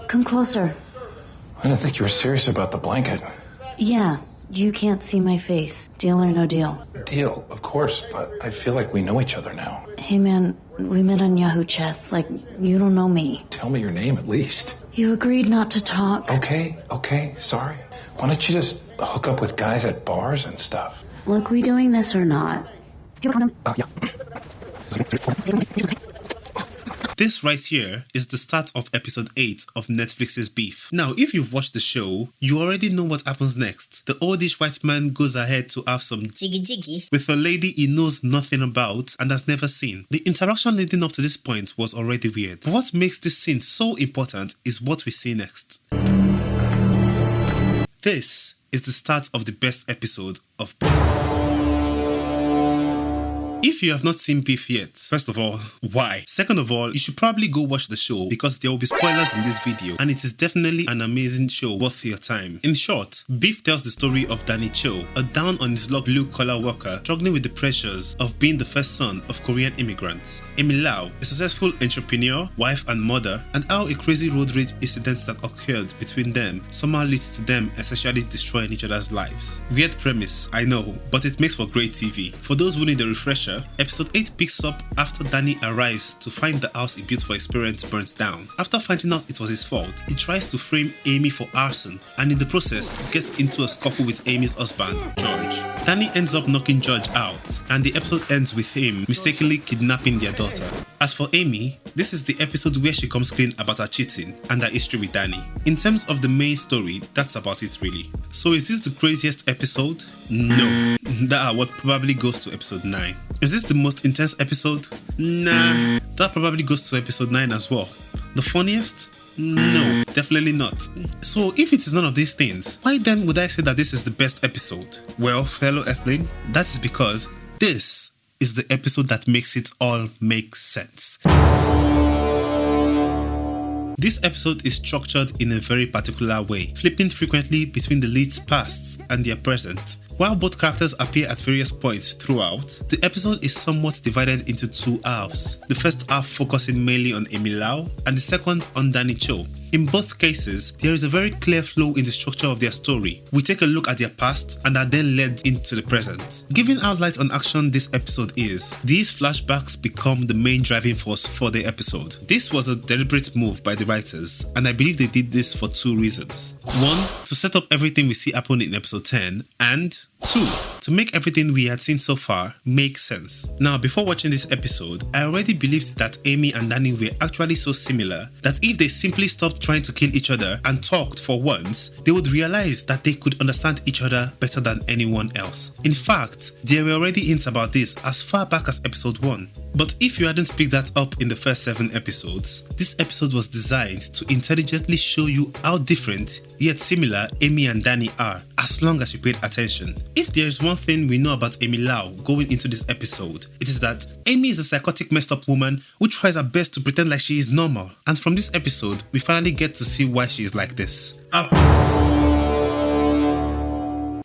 Come closer. I didn't think you were serious about the blanket. Yeah, you can't see my face. Deal or no deal? Deal, of course, but I feel like we know each other now. Hey man, we met on Yahoo Chess. Like, you don't know me. Tell me your name at least. You agreed not to talk. Okay, sorry. Why don't you just hook up with guys at bars and stuff? Look, we doing this or not? Yeah. This right here is the start of episode 8 of Netflix's Beef. Now, if you've watched the show, you already know what happens next. The oldish white man goes ahead to have some jiggy with a lady he knows nothing about and has never seen. The interaction leading up to this point was already weird. But what makes this scene so important is what we see next. This is the start of the best episode of Beef. If you have not seen Beef yet, first of all, why? Second of all, you should probably go watch the show because there will be spoilers in this video and it is definitely an amazing show worth your time. In short, Beef tells the story of Danny Cho, a down on his luck blue-collar worker struggling with the pressures of being the first son of Korean immigrants. Amy Lau, a successful entrepreneur, wife and mother, and how a crazy road rage incident that occurred between them somehow leads to them essentially destroying each other's lives. Weird premise, I know, but it makes for great TV. For those who need a refresher, episode 8 picks up after Danny arrives to find the house he built for his parents burnt down. After finding out it was his fault, he tries to frame Amy for arson and in the process gets into a scuffle with Amy's husband, George. Danny ends up knocking George out and the episode ends with him mistakenly kidnapping their daughter. As for Amy, this is the episode where she comes clean about her cheating and her history with Danny. In terms of the main story, that's about it really. So is this the craziest episode? No. That what probably goes to episode 9. Is this the most intense episode? Nah. That probably goes to episode 9 as well. The funniest? No, definitely not. So if it is none of these things, why then would I say that this is the best episode? Well, fellow Earthling, that is because this is the episode that makes it all make sense. This episode is structured in a very particular way, flipping frequently between the lead's past and their present. While both characters appear at various points throughout, the episode is somewhat divided into two halves. The first half focusing mainly on Amy Lau and the second on Danny Cho. In both cases, there is a very clear flow in the structure of their story. We take a look at their past and are then led into the present. Giving out light on action this episode is, these flashbacks become the main driving force for the episode. This was a deliberate move by the writers and I believe they did this for two reasons. One, to set up everything we see happen in episode 10 and 2, to make everything we had seen so far make sense. Now, before watching this episode, I already believed that Amy and Danny were actually so similar that if they simply stopped trying to kill each other and talked for once, they would realize that they could understand each other better than anyone else. In fact, there were already hints about this as far back as episode 1. But if you hadn't picked that up in the first 7 episodes, this episode was designed to intelligently show you how different yet similar Amy and Danny are, as long as you paid attention. If there is one thing we know about Amy Lau going into this episode, it is that Amy is a psychotic messed up woman who tries her best to pretend like she is normal. And from this episode, we finally get to see why she is like this.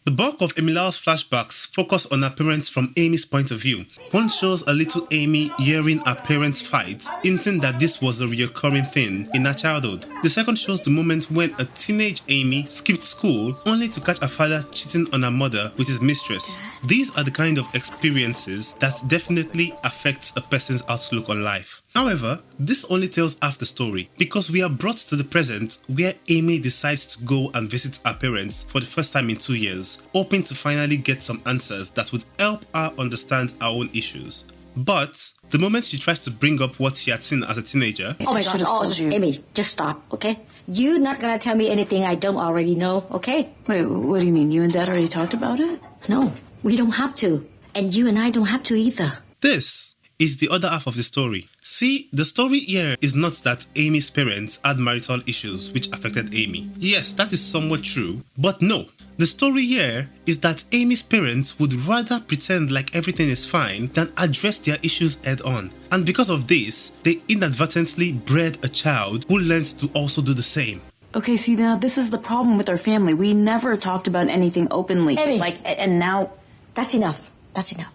The bulk of Amy Lau's flashbacks focus on her parents from Amy's point of view. One shows a little Amy hearing her parents fight, hinting that this was a recurring thing in her childhood. The second shows the moment when a teenage Amy skipped school only to catch her father cheating on her mother with his mistress. These are the kind of experiences that definitely affects a person's outlook on life. However, this only tells half the story because we are brought to the present where Amy decides to go and visit her parents for the first time in 2 years, hoping to finally get some answers that would help her understand her own issues. But the moment she tries to bring up what she had seen as a teenager... Oh my gosh, Amy, just stop, okay? You're not gonna tell me anything I don't already know, okay? Wait, what do you mean? You and Dad already talked about it? No, we don't have to. And you and I don't have to either. This is the other half of the story. See, the story here is not that Amy's parents had marital issues which affected Amy. Yes, that is somewhat true, but no. The story here is that Amy's parents would rather pretend like everything is fine than address their issues head on. And because of this, they inadvertently bred a child who learns to also do the same. Okay, see, now this is the problem with our family. We never talked about anything openly. Amy. And now... That's enough. That's enough.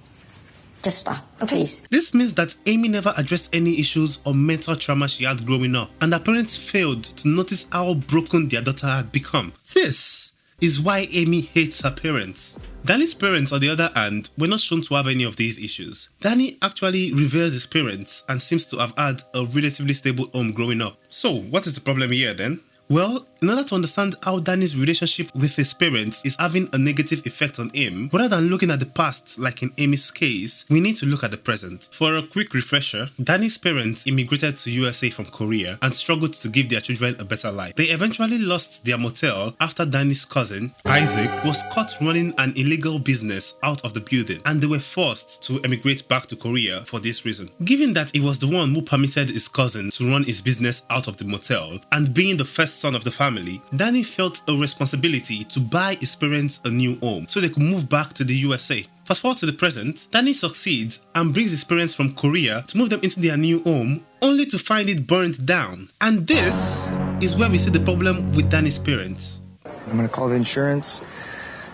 just stop, please. This means that Amy never addressed any issues or mental trauma she had growing up, and her parents failed to notice how broken their daughter had become. This is why Amy hates her parents. Danny's parents, on the other hand, were not shown to have any of these issues. Danny actually reveres his parents and seems to have had a relatively stable home growing up. So, what is the problem here then? Well, in order to understand how Danny's relationship with his parents is having a negative effect on him, rather than looking at the past like in Amy's case, we need to look at the present. For a quick refresher, Danny's parents immigrated to USA from Korea and struggled to give their children a better life. They eventually lost their motel after Danny's cousin, Isaac, was caught running an illegal business out of the building, and they were forced to emigrate back to Korea for this reason. Given that he was the one who permitted his cousin to run his business out of the motel, and being the first son of the family, Danny felt a responsibility to buy his parents a new home so they could move back to the USA. Fast forward to the present, Danny succeeds and brings his parents from Korea to move them into their new home, only to find it burned down. And this is where we see the problem with Danny's parents. I'm gonna call the insurance,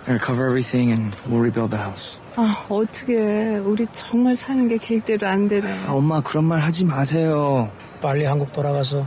I'm gonna cover everything, and we'll rebuild the house. 아, 어떡해. 우리 정말 사는 게 계획대로 안 되네. 엄마, 그런 말 하지 마세요. 빨리 한국 돌아가서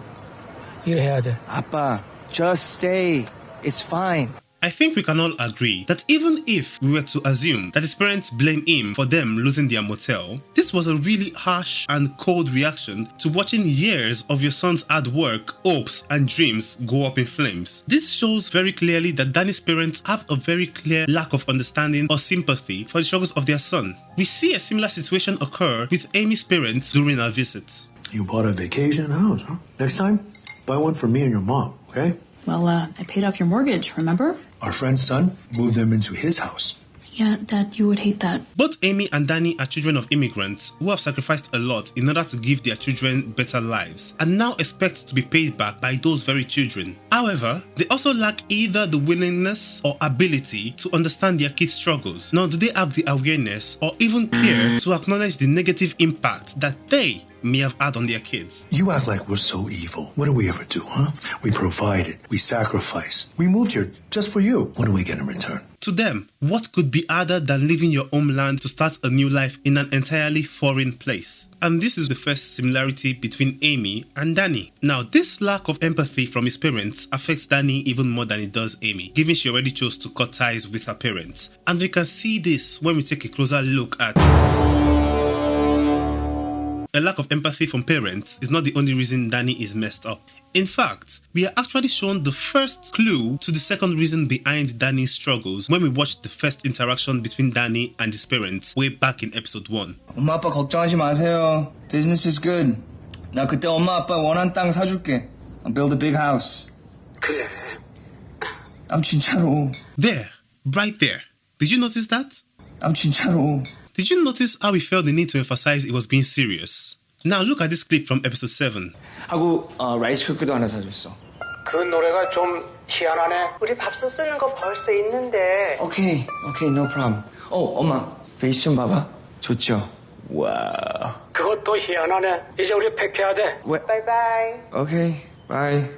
일해야 돼. 아빠, just stay. It's fine. I think we can all agree that even if we were to assume that his parents blame him for them losing their motel, this was a really harsh and cold reaction to watching years of your son's hard work, hopes and dreams go up in flames. This shows very clearly that Danny's parents have a very clear lack of understanding or sympathy for the struggles of their son. We see a similar situation occur with Amy's parents during our visit. You bought a vacation house, huh? Next time, buy one for me and your mom, okay? Well, I paid off your mortgage, remember? Our friend's son moved them into his house. Yeah, Dad, you would hate that. Both Amy and Danny are children of immigrants who have sacrificed a lot in order to give their children better lives and now expect to be paid back by those very children. However, they also lack either the willingness or ability to understand their kids' struggles, nor do they have the awareness or even care to acknowledge the negative impact that they may have had on their kids. You act like we're so evil. What do we ever do, huh? We provided, we sacrificed. We moved here just for you. What do we get in return? To them, what could be harder than leaving your homeland to start a new life in an entirely foreign place? And this is the first similarity between Amy and Danny. Now, this lack of empathy from his parents affects Danny even more than it does Amy, given she already chose to cut ties with her parents. And we can see this when we take a closer look at a lack of empathy from parents is not the only reason Danny is messed up. In fact, we are actually shown the first clue to the second reason behind Danny's struggles when we watched the first interaction between Danny and his parents way back in episode 1. 엄마 아빠 걱정하지 마세요. Business is good. 나 그때 엄마 아빠 원한 땅 사줄게. I'll build a big house. 그래. 진짜로. There, right there. Did you notice that? 진짜로. Did you notice how he felt the need to emphasize he was being serious? Now look at this clip from episode 7. 하고 라이스 쿠크도 하나 사줬어. 그 노래가 좀 희한하네. 우리 밥솥 쓰는 거 벌써 있는데. Okay, no problem. 엄마, 베이스 좀 봐봐. 좋죠? 와우. 그것도 희한하네. 이제 우리 팩해야 돼. 왜? 바이바이. Okay, bye.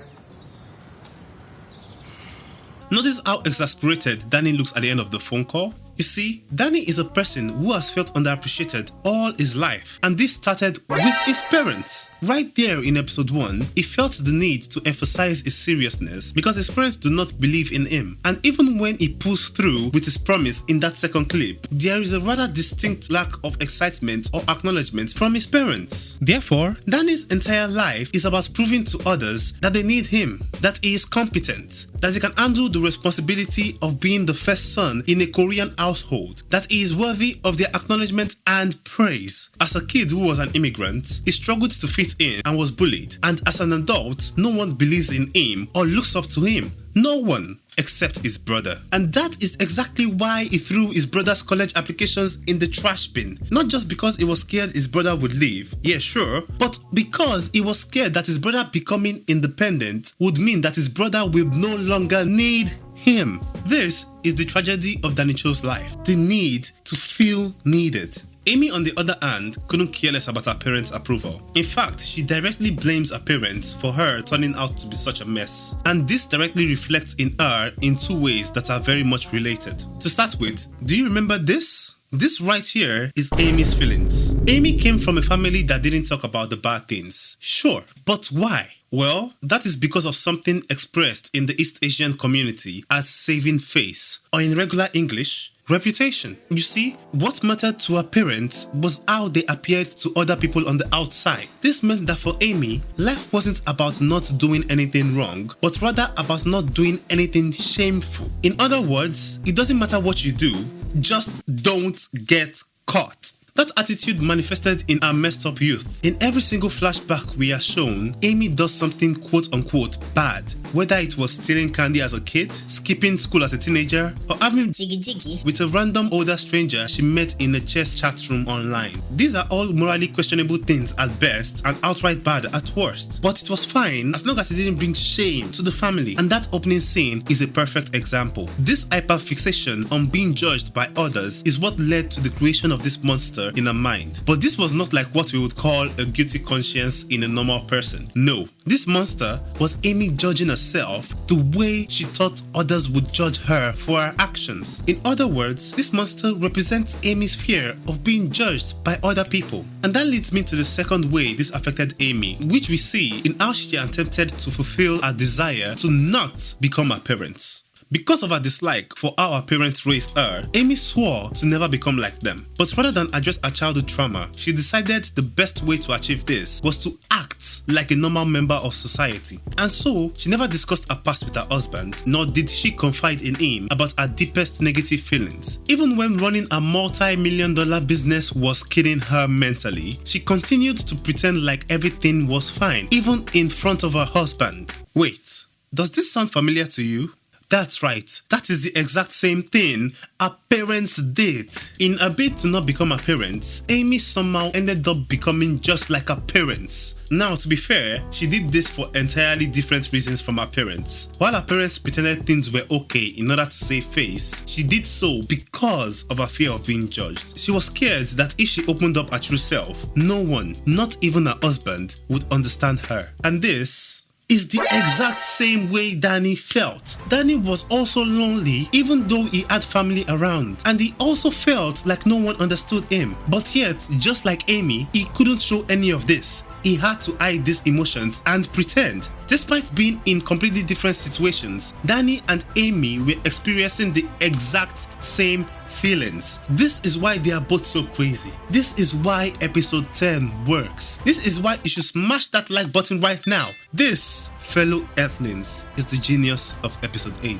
Notice how exasperated Danny looks at the end of the phone call? You see, Danny is a person who has felt underappreciated all his life, and this started with his parents. Right there in episode 1, he felt the need to emphasize his seriousness because his parents do not believe in him. And even when he pulls through with his promise in that second clip, there is a rather distinct lack of excitement or acknowledgement from his parents. Therefore, Danny's entire life is about proving to others that they need him, that he is competent, that he can handle the responsibility of being the first son in a Korean household, that he is worthy of their acknowledgement and praise. As a kid who was an immigrant, he struggled to fit in and was bullied, and as an adult, no one believes in him or looks up to him. No one except his brother. And that is exactly why he threw his brother's college applications in the trash bin. Not just because he was scared his brother would leave, yeah sure, but because he was scared that his brother becoming independent would mean that his brother will no longer need him. This is the tragedy of Danny Cho's life, the need to feel needed. Amy, on the other hand, couldn't care less about her parents' approval. In fact, she directly blames her parents for her turning out to be such a mess. And this directly reflects in her in two ways that are very much related. To start with, do you remember this? This right here is Amy's feelings. Amy came from a family that didn't talk about the bad things. Sure, but why? Well, that is because of something expressed in the East Asian community as saving face, or in regular English, reputation. You see, what mattered to her parents was how they appeared to other people on the outside. This meant that for Amy, life wasn't about not doing anything wrong, but rather about not doing anything shameful. In other words, it doesn't matter what you do, just don't get caught. That attitude manifested in our messed up youth. In every single flashback we are shown, Amy does something quote-unquote bad. Whether it was stealing candy as a kid, skipping school as a teenager, or having jiggy with a random older stranger she met in a chess chat room online. These are all morally questionable things at best and outright bad at worst. But it was fine as long as it didn't bring shame to the family. And that opening scene is a perfect example. This hyperfixation on being judged by others is what led to the creation of this monster in her mind. But this was not like what we would call a guilty conscience in a normal person. No, this monster was Amy judging herself the way she thought others would judge her for her actions. In other words, this monster represents Amy's fear of being judged by other people. And that leads me to the second way this affected Amy, which we see in how she attempted to fulfill her desire to not become her parents. Because of her dislike for how her parents raised her, Amy swore to never become like them. But rather than address her childhood trauma, she decided the best way to achieve this was to act like a normal member of society. And so, she never discussed her past with her husband, nor did she confide in him about her deepest negative feelings. Even when running a multi-million-dollar business was killing her mentally, she continued to pretend like everything was fine, even in front of her husband. Wait, does this sound familiar to you? That's right, that is the exact same thing her parents did. In a bid to not become her parents, Amy somehow ended up becoming just like her parents. Now, to be fair, she did this for entirely different reasons from her parents. While her parents pretended things were okay in order to save face, she did so because of her fear of being judged. She was scared that if she opened up her true self, no one, not even her husband, would understand her. And this is the exact same way Danny felt. Danny was also lonely even though he had family around, and he also felt like no one understood him. But yet, just like Amy, he couldn't show any of this. He had to hide these emotions and pretend. Despite being in completely different situations, Danny and Amy were experiencing the exact same feelings. This is why they are both so crazy. This is why episode 10 works. This is why you should smash that like button right now. This, fellow Earthlings, is the genius of episode 8.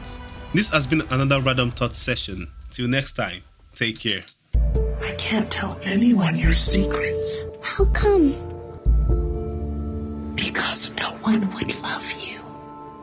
This has been another Random Thought session. Till next time, take care. I can't tell anyone your secrets. How come? Because no one would love you.